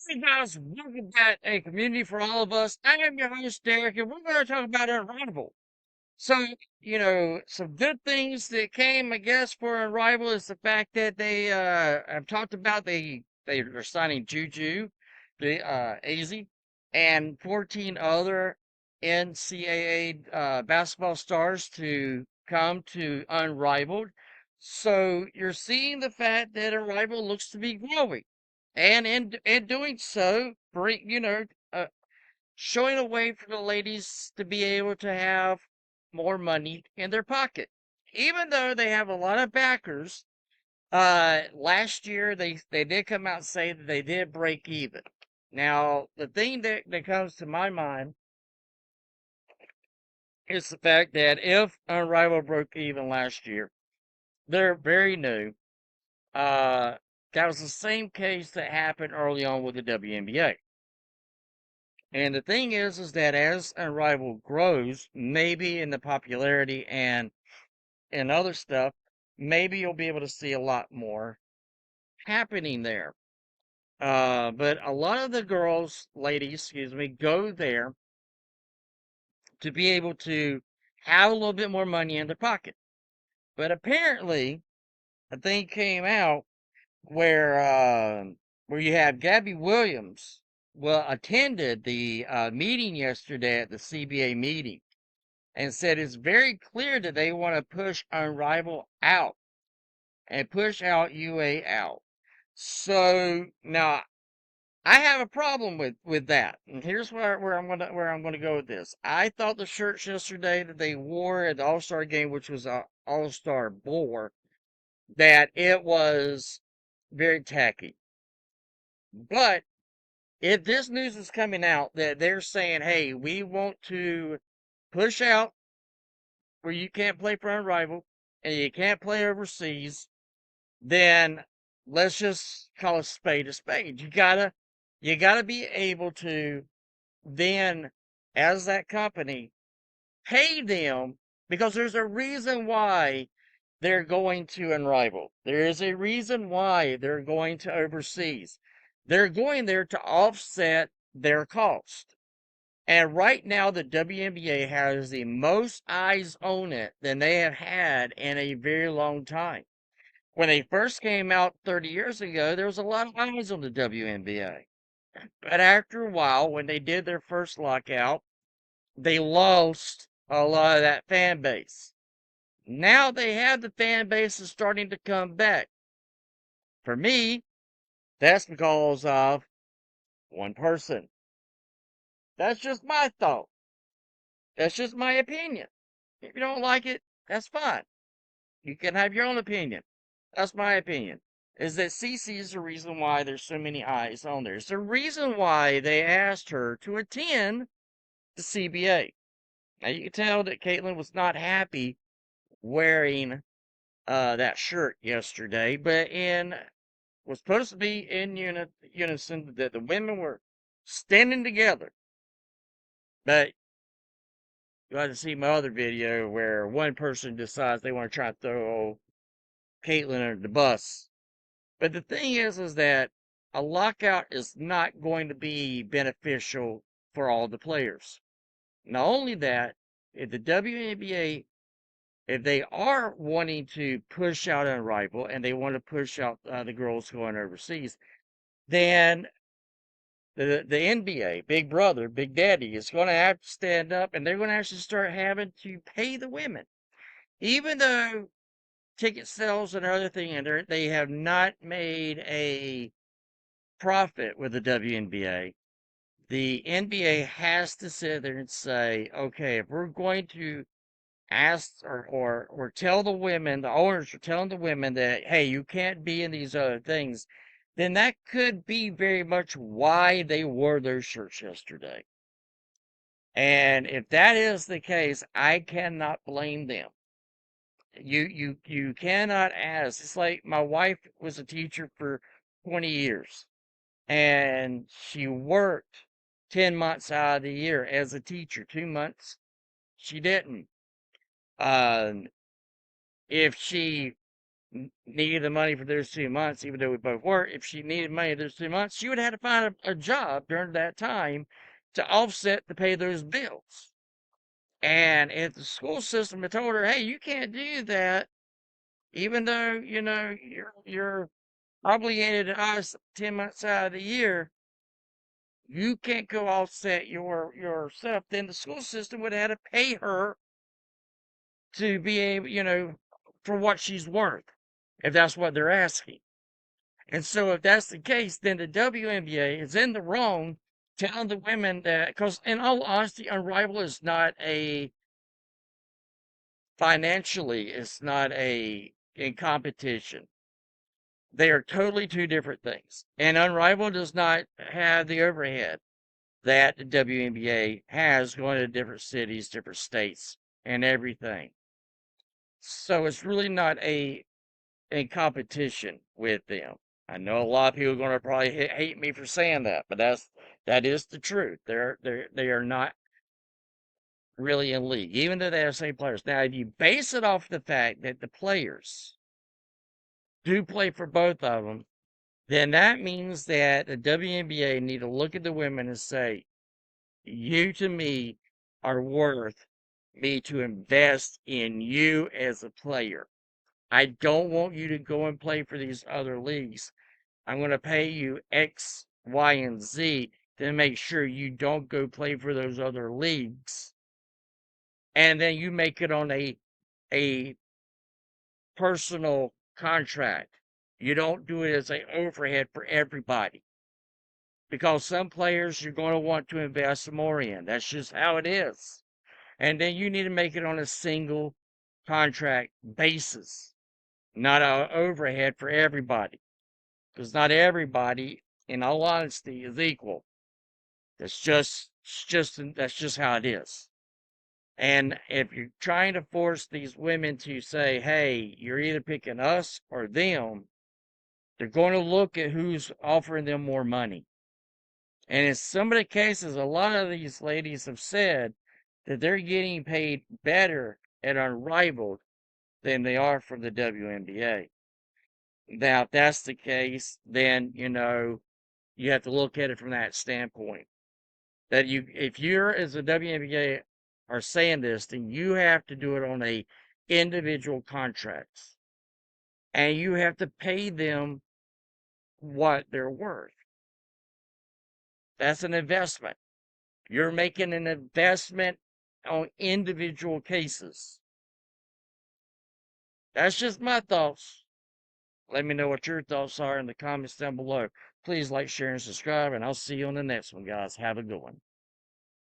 Hey guys, welcome back a community for all of us. I am your host Derek, and we're going to talk about Unrivaled. So, some good things that came, I guess, for Unrivaled is the fact that they have talked about they are signing Juju, the AZ, and 14 other NCAA basketball stars to come to Unrivaled. So you're seeing the fact that Unrivaled looks to be growing, and in doing so, showing a way for the ladies to be able to have more money in their pocket. Even though they have a lot of backers, last year they did come out and say that they did break even. Now, the thing that comes to my mind is the fact that if Unrivaled broke even last year, they're very new. Uh, that was the same case that happened early on with the WNBA. And the thing is that as Unrivaled grows, maybe in the popularity and other stuff, maybe you'll be able to see a lot more happening there. But a lot of the girls, ladies, excuse me, go there to be able to have a little bit more money in their pocket. But apparently, a thing came out where where you have Gabby Williams, well, attended the meeting yesterday at the CBA meeting and said it's very clear that they want to push Unrivaled out and push out UA out. So now I have a problem with that, and here's where I'm gonna go with this. I thought the shirts yesterday that they wore at the All Star game, which was a All Star bore, that it was very tacky. But if this news is coming out that they're saying, "Hey, we want to push out where you can't play for Unrivaled and you can't play overseas," then let's just call a spade a spade. You gotta be able to then, as that company, pay them because there's a reason why they're going to Unrivaled. There is a reason why they're going to overseas. They're going there to offset their cost. And right now, the WNBA has the most eyes on it than they have had in a very long time. When they first came out 30 years ago, there was a lot of eyes on the WNBA. But after a while, when they did their first lockout, they lost a lot of that fan base. Now they have the fan base is starting to come back. For me, that's because of one person. That's just my thought. That's just my opinion. If you don't like it, that's fine. You can have your own opinion. That's my opinion. Is that Cece is the reason why there's so many eyes on there. It's the reason why they asked her to attend the CBA. Now you can tell that Caitlin was not happy wearing that shirt yesterday, but in was supposed to be in unison that the women were standing together. But you have to see my other video where one person decides they want to try to throw Caitlin under the bus. But the thing is that a lockout is not going to be beneficial for all the players. Not only that, if the WNBA, if they are wanting to push out Unrivaled and they want to push out the girls going overseas, then the NBA, Big Brother, Big Daddy, is going to have to stand up and they're going to actually start having to pay the women. Even though ticket sales and other thing, and they have not made a profit with the WNBA, the NBA has to sit there and say, okay, if we're going to ask or tell the women, the owners are telling the women that, hey, you can't be in these other things, then that could be very much why they wore their shirts yesterday. And if that is the case, I cannot blame them. You cannot ask. It's like my wife was a teacher for 20 years and she worked 10 months out of the year as a teacher. 2 months she didn't. Um, if she needed the money for those 2 months, even though we both work, if she needed money those 2 months, she would have to find a job during that time to offset to pay those bills. And if the school system had told her, hey, you can't do that, even though, you're obligated to us 10 months out of the year, you can't go offset your stuff, then the school system would have to pay her to be able, for what she's worth, if that's what they're asking. And so if that's the case, then the WNBA is in the wrong telling the women that, because in all honesty, Unrivaled is not financially, it's not in competition. They are totally two different things. And Unrivaled does not have the overhead that the WNBA has going to different cities, different states, and everything. So it's really not in competition with them. I know a lot of people are going to probably hate me for saying that, but that is the truth. They are not really in league, even though they have the same players. Now, if you base it off the fact that the players do play for both of them, then that means that the WNBA need to look at the women and say, you to me are worth me to invest in you as a player. I don't want you to go and play for these other leagues. I'm going to pay you X, Y, and Z to make sure you don't go play for those other leagues. And then you make it on a personal contract. You don't do it as an overhead for everybody. Because some players you're going to want to invest more in. That's just how it is. And then you need to make it on a single contract basis, not an overhead for everybody. Because not everybody, in all honesty, is equal. That's just how it is. And if you're trying to force these women to say, hey, you're either picking us or them, they're going to look at who's offering them more money. And in some of the cases, a lot of these ladies have said that they're getting paid better at Unrivaled than they are from the WNBA. Now, if that's the case, then, you have to look at it from that standpoint. That if you're as a WNBA are saying this, then you have to do it on a individual contracts. And you have to pay them what they're worth. That's an investment. You're making an investment on individual cases. That's just my thoughts. Let me know what your thoughts are in the comments down below. Please like, share, and subscribe, and I'll see you on the next one, guys. Have a good one.